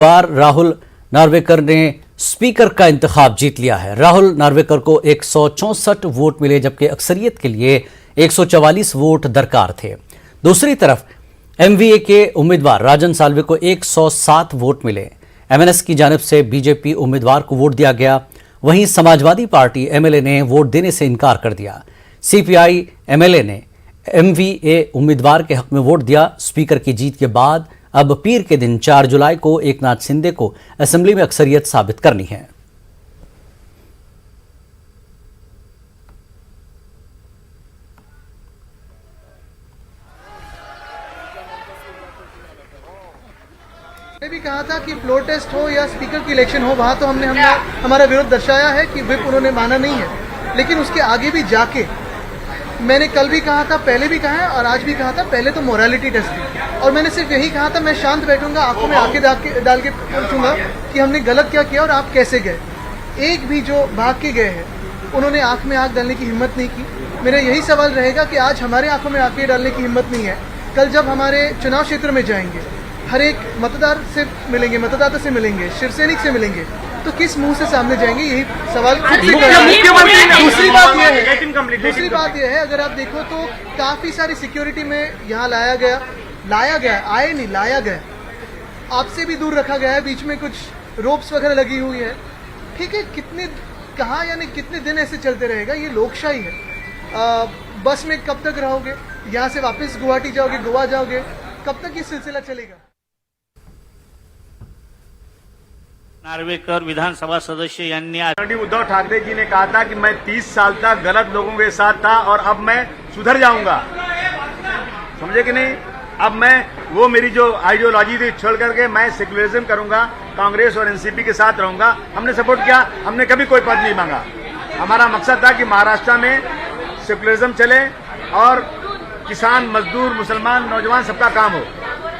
बार राहुल नार्वेकर ने स्पीकर का इंतखाब जीत लिया है। राहुल नार्वेकर को 164 वोट मिले, जबकि अक्सरियत के लिए 144 वोट दरकार थे। दूसरी तरफ एमवीए के उम्मीदवार राजन साल्वे को 107 वोट मिले। एमएनएस की जानिब से बीजेपी उम्मीदवार को वोट दिया गया। वहीं समाजवादी पार्टी एमएलए ने वोट देने से इनकार कर दिया। सीपीआई एमएलए ने एमवीए उम्मीदवार के हक में वोट दिया। स्पीकर की जीत के बाद अब पीर के दिन 4 जुलाई को एकनाथ शिंदे को असेंबली में अक्सरियत साबित करनी है। भी कहा था कि फ्लोर टेस्ट हो या स्पीकर की इलेक्शन हो, वहां तो हमने हमारा विरोध दर्शाया है कि व्हिप उन्होंने माना नहीं है। लेकिन उसके आगे भी जाके मैंने कल भी कहा था, पहले भी कहा है और आज भी कहा था, पहले तो मोरालिटी टेस्ट थी और मैंने सिर्फ यही कहा था, मैं शांत बैठूंगा, आंखों में आंखें डाल के पूछूंगा कि हमने गलत क्या किया और आप कैसे गए। एक भी जो भाग के गए हैं उन्होंने आंख में आंख डालने की हिम्मत नहीं की। मेरा यही सवाल रहेगा कि आज हमारे आंखों में आंखें डालने की हिम्मत नहीं है। कल जब हमारे चुनाव क्षेत्र में जाएंगे, हर एक मतदाता से मिलेंगे, शिवसैनिक से मिलेंगे, तो किस मुंह से सामने जाएंगे, यही सवाल। दूसरी बात यह है, अगर आप देखो तो काफी सारी सिक्योरिटी में यहाँ लाया गया, आपसे भी दूर रखा गया है, बीच में कुछ रोप्स वगैरह लगी हुई है। ठीक है, कितने दिन ऐसे चलते रहेगा? ये लोकशाही है। बस में कब तक रहोगे? यहाँ से वापस गुवाहाटी जाओगे, गोवा जाओगे, कब तक ये सिलसिला चलेगा? नार्वेकर विधानसभा सदस्य यांनी उद्धव ठाकरे जी ने कहा था कि मैं 30 साल तक गलत लोगों के साथ था और अब मैं सुधर जाऊंगा। समझे कि नहीं? अब मैं वो मेरी जो आइडियोलॉजी थी छोड़ करके मैं सेक्युलरिज्म करूंगा, कांग्रेस और एनसीपी के साथ रहूंगा। हमने सपोर्ट किया, हमने कभी कोई पद नहीं मांगा। हमारा मकसद था कि महाराष्ट्र में सेक्युलरिज्म चले और किसान, मजदूर, मुसलमान, नौजवान सबका काम हो।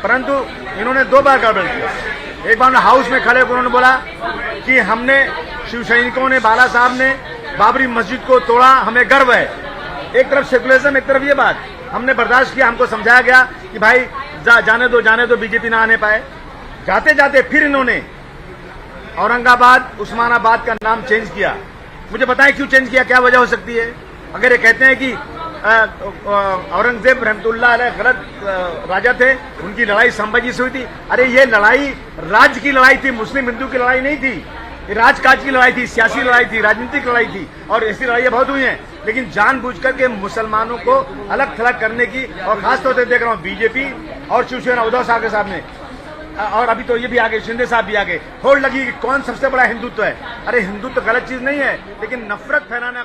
परंतु इन्होंने 2 बार गड़बड़ किया। एक बार हाउस में खड़े उन्होंने बोला कि हमने शिव सैनिकों ने, बाला साहब ने बाबरी मस्जिद को तोड़ा, हमें गर्व है। एक तरफ सेकुलरिज्म, एक तरफ ये बात। हमने बर्दाश्त किया, हमको समझाया गया कि भाई जाने दो, बीजेपी ना आने पाए। जाते जाते फिर इन्होंने औरंगाबाद, उस्मानाबाद का नाम चेंज किया। मुझे बताएं क्यों चेंज किया, क्या वजह हो सकती है? अगर ये कहते हैं कि औरंगजेब रहमतुल्लाह अलैह गलत राजा थे, उनकी लड़ाई संभाजी से हुई थी। अरे ये लड़ाई राज्य की लड़ाई थी, मुस्लिम हिंदू की लड़ाई नहीं थी। ये राजकाज की लड़ाई थी, सियासी लड़ाई थी, राजनीतिक लड़ाई थी और ऐसी लड़ाइयां बहुत हुई हैं। लेकिन जानबूझकर के मुसलमानों को अलग थलग करने की, और खासतौर से देख रहा हूं बीजेपी और शिवसेना, उद्धव साहब के सामने, और अभी तो ये भी आगे, शिंदे साहब भी आगे, होड़ लगी कि कौन सबसे बड़ा हिंदुत्व है। अरे हिंदुत्व गलत चीज नहीं है, लेकिन नफरत फैलाना